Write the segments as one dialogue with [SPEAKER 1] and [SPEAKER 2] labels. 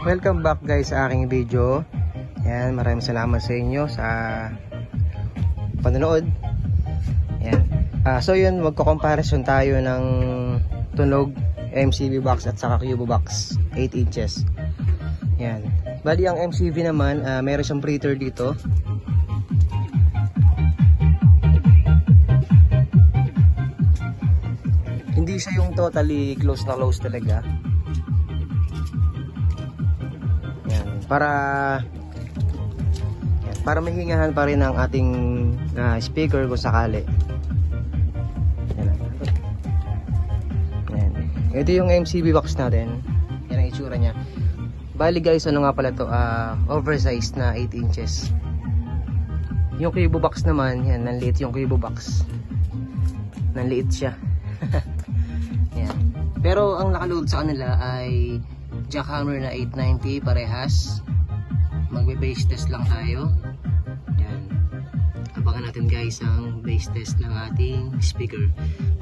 [SPEAKER 1] Welcome back guys sa aking video. Yan, maraming salamat sa inyo sa panonood. Yan. So yun, magko-comparison tayo ng tunog MCV box at saka Cubo box 8 inches. Yan. Bali ang MCV naman, meron siyang breather dito. Hindi siya yung totally close na close talaga. Para mahingahan pa rin ang ating speaker kung sakali. Yan. Ito yung MCB box natin. Yan ang itsura niya. Bali guys, ano nga pala to, oversized na 8 inches. Yung Cubo box naman, yan, nanliit yung Cubo box. Nanliit siya. Yan. Pero ang nakaload sa kanila ay jackhammer na 890 parehas. Magbe-base test lang tayo. Yan. Abangan natin guys ang base test ng ating speaker.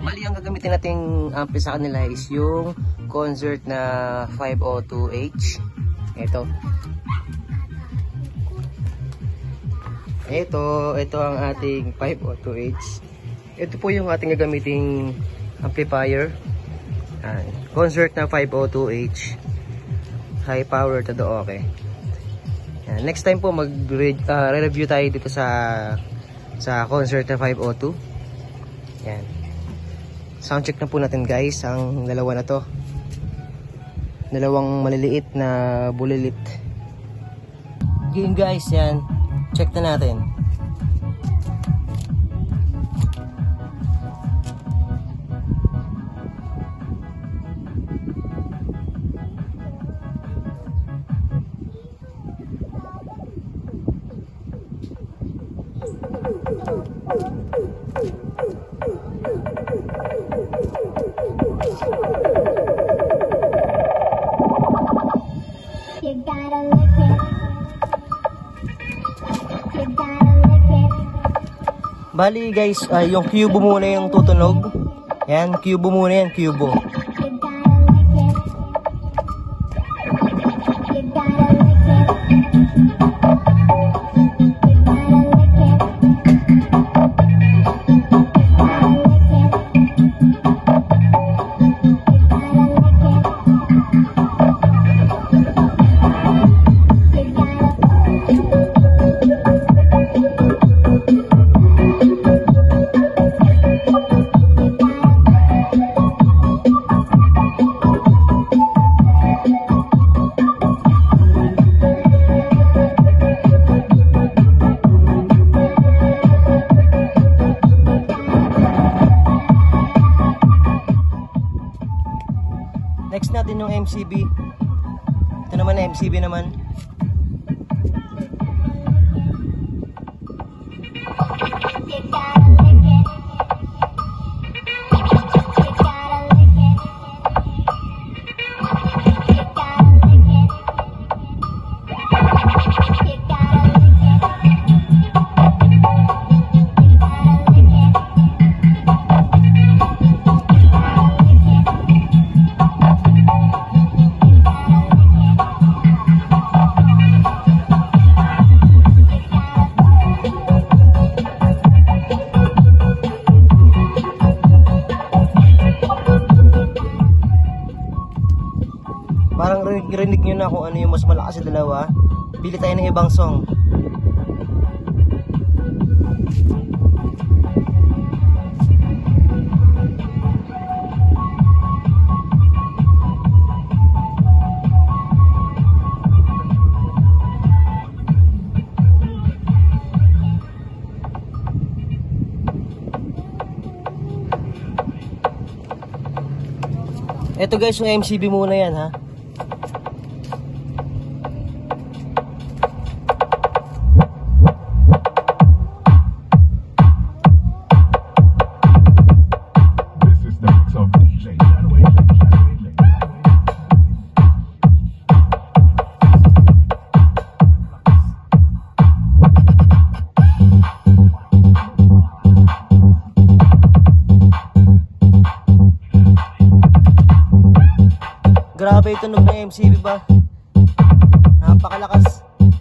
[SPEAKER 1] Bali ang gagamitin nating ampli sa kanila is yung Concert na 502H. Ito ang ating 502H. Ito po yung ating gagamiting amplifier. Concert na 502H. High power to the okay. Yan. Next time po mag-review tayo dito sa Concert na 502. Yan. Sound check na po natin guys ang dalawa na to. Dalawang maliliit na bulilit. Game guys, yan. Check na natin. Bali guys, yung Cubo muna yung tutunog. Yan, Cubo muna yan, Cubo. Next natin yung MCB. Ito naman na MCB naman. Parang rinig nyo na kung ano yung mas malakas sa dalawa. Pili tayo ng ibang song. Ito guys, yung MCB muna yan ha. Grabe yung tunog ng MCB ba? napakalakas.